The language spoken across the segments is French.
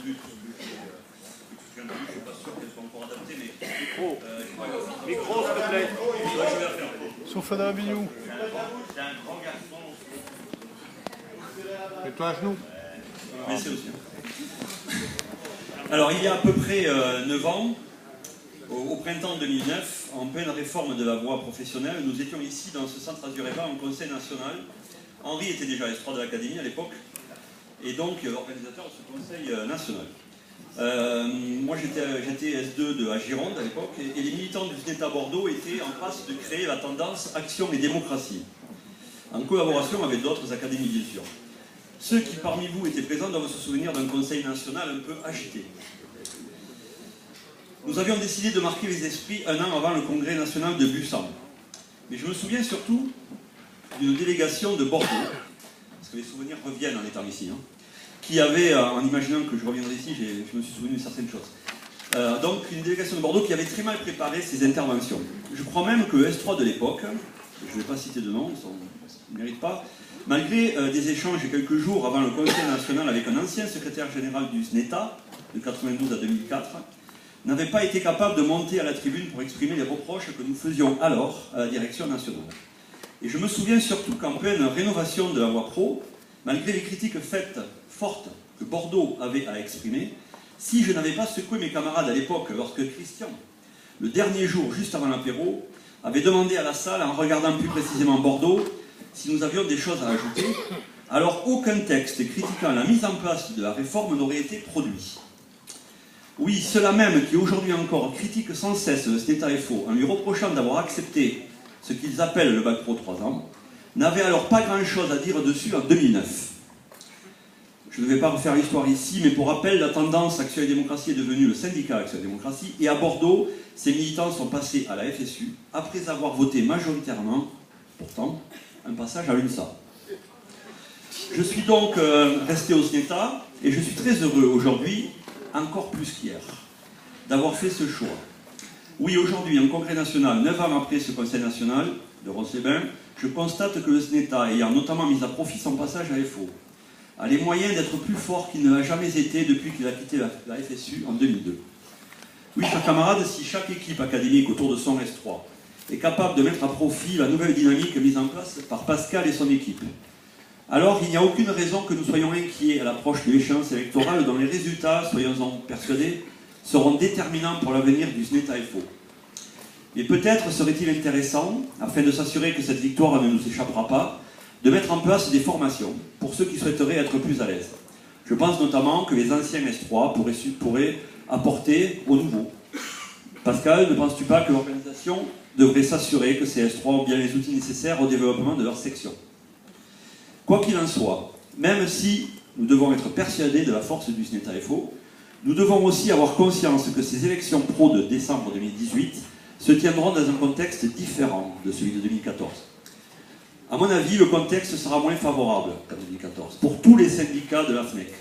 lutte. Je ne suis pas sûr qu'elles soient encore adaptées, mais... Micro, s'il te plaît. Je vais la faire. Souffle dans la bignou. C'est un grand garçon. Mets-toi à genoux. Mais c'est aussi. Alors, il y a à peu près 9 ans, au printemps 2009, en pleine réforme de la voie professionnelle, nous étions ici dans ce centre Azuréva en conseil national. Henri était déjà S3 de l'Académie à l'époque, et donc organisateur de ce conseil national. Moi j'étais S2 à Gironde à l'époque, et les militants du SNETA Bordeaux étaient en passe de créer la tendance Action et Démocratie, en collaboration avec d'autres académies bien sûr. Ceux qui parmi vous étaient présents doivent se souvenir d'un conseil national un peu agité. Nous avions décidé de marquer les esprits un an avant le congrès national de Busan. Mais je me souviens surtout d'une délégation de Bordeaux, parce que les souvenirs reviennent en étant ici, qui avait, en imaginant que je reviendrai ici, je me suis souvenu de certaines choses. Donc une délégation de Bordeaux qui avait très mal préparé ses interventions. Je crois même que le S3 de l'époque, je ne vais pas citer de nom, ils ne méritent pas, malgré des échanges quelques jours avant le Conseil national avec un ancien secrétaire général du SNETA, de 92 à 2004, n'avait pas été capable de monter à la tribune pour exprimer les reproches que nous faisions alors à la direction nationale. Et je me souviens surtout qu'en pleine rénovation de la voie pro, malgré les critiques fortes que Bordeaux avait à exprimer, si je n'avais pas secoué mes camarades à l'époque, lorsque Christian, le dernier jour, juste avant l'apéro, avait demandé à la salle, en regardant plus précisément Bordeaux, si nous avions des choses à ajouter, alors aucun texte critiquant la mise en place de la réforme n'aurait été produit. Oui, ceux-là même qui aujourd'hui encore critiquent sans cesse le SNETA FO en lui reprochant d'avoir accepté ce qu'ils appellent le bac pro 3 ans, n'avaient alors pas grand-chose à dire dessus en 2009. Je ne vais pas refaire l'histoire ici, mais pour rappel, la tendance Action et Démocratie est devenue le syndicat Action et Démocratie, et à Bordeaux, ces militants sont passés à la FSU, après avoir voté majoritairement, pourtant, un passage à l'UNSA. Je suis donc resté au SNETA, et je suis très heureux aujourd'hui, encore plus qu'hier, d'avoir fait ce choix. Oui, aujourd'hui, en congrès national, 9 ans après ce conseil national de Roncesvalles, je constate que le SNETA, ayant notamment mis à profit son passage à FO, a les moyens d'être plus fort qu'il ne l'a jamais été depuis qu'il a quitté la FSU en 2002. Oui, chers camarades, si chaque équipe académique autour de son S3 est capable de mettre à profit la nouvelle dynamique mise en place par Pascal et son équipe, alors il n'y a aucune raison que nous soyons inquiets à l'approche de l'échéance électorale dont les résultats, soyons-en persuadés, seront déterminants pour l'avenir du SNETA FO. Mais peut-être serait-il intéressant, afin de s'assurer que cette victoire ne nous échappera pas, de mettre en place des formations pour ceux qui souhaiteraient être plus à l'aise. Je pense notamment que les anciens S3 pourraient apporter au nouveau. Pascal, ne penses-tu pas que l'organisation devrait s'assurer que ces S3 ont bien les outils nécessaires au développement de leur section? Quoi qu'il en soit, même si nous devons être persuadés de la force du SNETA FO, nous devons aussi avoir conscience que ces élections pro de décembre 2018 se tiendront dans un contexte différent de celui de 2014. À mon avis, le contexte sera moins favorable qu'en 2014, pour tous les syndicats de la FNEC.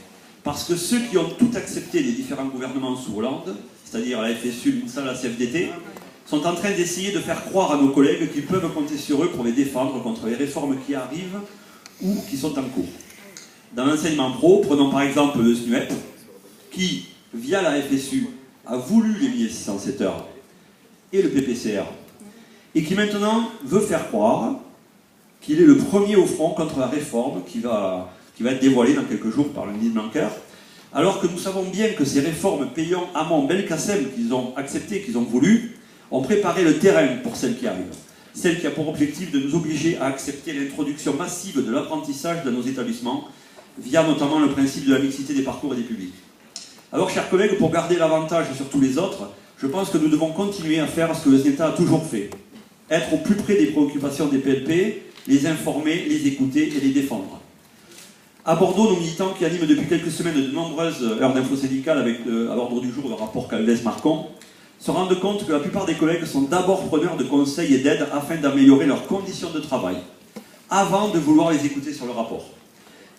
Parce que ceux qui ont tout accepté des différents gouvernements sous Hollande, c'est-à-dire la FSU, l'UNSA, la CFDT, sont en train d'essayer de faire croire à nos collègues qu'ils peuvent compter sur eux pour les défendre contre les réformes qui arrivent ou qui sont en cours. Dans l'enseignement pro, prenons par exemple le SNUEP, qui, via la FSU, a voulu les 1607 heures, et le PPCR, et qui maintenant veut faire croire qu'il est le premier au front contre la réforme qui va être dévoilée dans quelques jours par le ministre Blanquer, alors que nous savons bien que ces réformes payant Hamon Belkacem qu'ils ont acceptées, qu'ils ont voulu, ont préparé le terrain pour celle qui arrive. Celle qui a pour objectif de nous obliger à accepter l'introduction massive de l'apprentissage dans nos établissements, via notamment le principe de la mixité des parcours et des publics. Alors, chers collègues, pour garder l'avantage sur tous les autres, je pense que nous devons continuer à faire ce que le SNETA a toujours fait. Être au plus près des préoccupations des PLP, les informer, les écouter et les défendre. À Bordeaux, nos militants qui animent depuis quelques semaines de nombreuses heures d'info syndicales avec à l'ordre du jour le rapport Calvez-Marcon, se rendent compte que la plupart des collègues sont d'abord preneurs de conseils et d'aides afin d'améliorer leurs conditions de travail, avant de vouloir les écouter sur le rapport.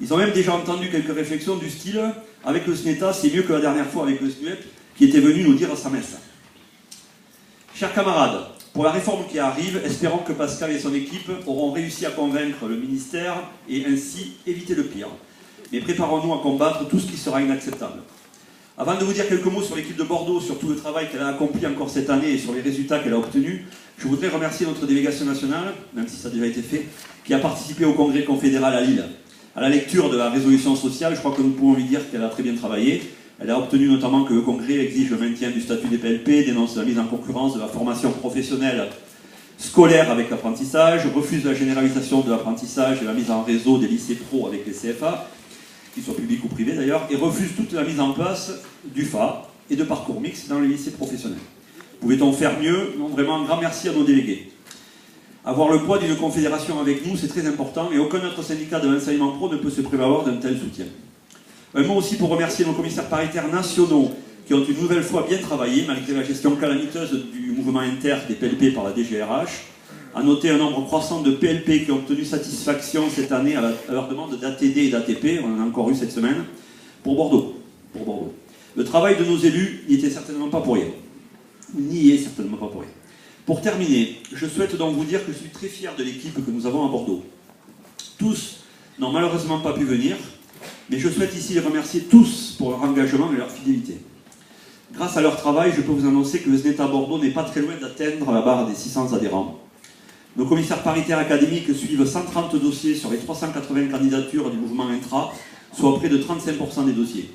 Ils ont même déjà entendu quelques réflexions du style « avec le SNETA, c'est mieux que la dernière fois avec le SNUEP qui était venu nous dire à sa messe ». Chers camarades, pour la réforme qui arrive, espérons que Pascal et son équipe auront réussi à convaincre le ministère et ainsi éviter le pire. Mais préparons-nous à combattre tout ce qui sera inacceptable. Avant de vous dire quelques mots sur l'équipe de Bordeaux, sur tout le travail qu'elle a accompli encore cette année et sur les résultats qu'elle a obtenus, je voudrais remercier notre délégation nationale, même si ça a déjà été fait, qui a participé au congrès confédéral à Lille. À la lecture de la résolution sociale, je crois que nous pouvons lui dire qu'elle a très bien travaillé. Elle a obtenu notamment que le congrès exige le maintien du statut des PLP, dénonce la mise en concurrence de la formation professionnelle scolaire avec l'apprentissage, refuse la généralisation de l'apprentissage et la mise en réseau des lycées pro avec les CFA, qu'ils soient publics ou privés d'ailleurs, et refuse toute la mise en place du FA et de parcours mixtes dans les lycées professionnels. Pouvait-on faire mieux? Non, vraiment un grand merci à nos délégués. Avoir le poids d'une confédération avec nous, c'est très important, et aucun autre syndicat de l'enseignement pro ne peut se prévaloir d'un tel soutien. Un mot aussi pour remercier nos commissaires paritaires nationaux qui ont une nouvelle fois bien travaillé, malgré la gestion calamiteuse du mouvement inter des PLP par la DGRH. À noter un nombre croissant de PLP qui ont obtenu satisfaction cette année à leur demande d'ATD et d'ATP, on en a encore eu cette semaine, pour Bordeaux. Le travail de nos élus n'y était certainement pas pour rien. N'y est certainement pas pour rien. Pour terminer, je souhaite donc vous dire que je suis très fier de l'équipe que nous avons à Bordeaux. Tous n'ont malheureusement pas pu venir, mais je souhaite ici les remercier tous pour leur engagement et leur fidélité. Grâce à leur travail, je peux vous annoncer que le SNETA Bordeaux n'est pas très loin d'atteindre la barre des 600 adhérents. Nos commissaires paritaires académiques suivent 130 dossiers sur les 380 candidatures du mouvement intra, soit près de 35% des dossiers.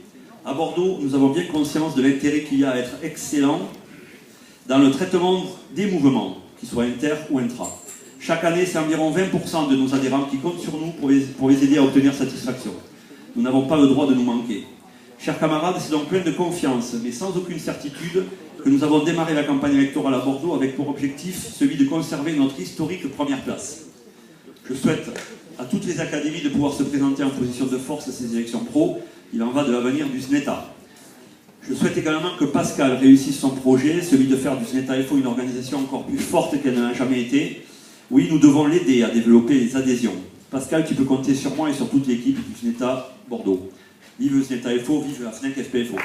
À Bordeaux, nous avons bien conscience de l'intérêt qu'il y a à être excellent dans le traitement des mouvements, qu'ils soient inter ou intra. Chaque année, c'est environ 20% de nos adhérents qui comptent sur nous pour les aider à obtenir satisfaction. Nous n'avons pas le droit de nous manquer. Chers camarades, c'est donc plein de confiance, mais sans aucune certitude, que nous avons démarré la campagne électorale à Bordeaux avec pour objectif celui de conserver notre historique première place. Je souhaite à toutes les académies de pouvoir se présenter en position de force à ces élections pro. Il en va de l'avenir du SNETA. Je souhaite également que Pascal réussisse son projet, celui de faire du SNETA FO une organisation encore plus forte qu'elle ne l'a jamais été. Oui, nous devons l'aider à développer les adhésions. Pascal, tu peux compter sur moi et sur toute l'équipe du SNETA Bordeaux. Vive le SNETA FO, vive la FNEC FPFO.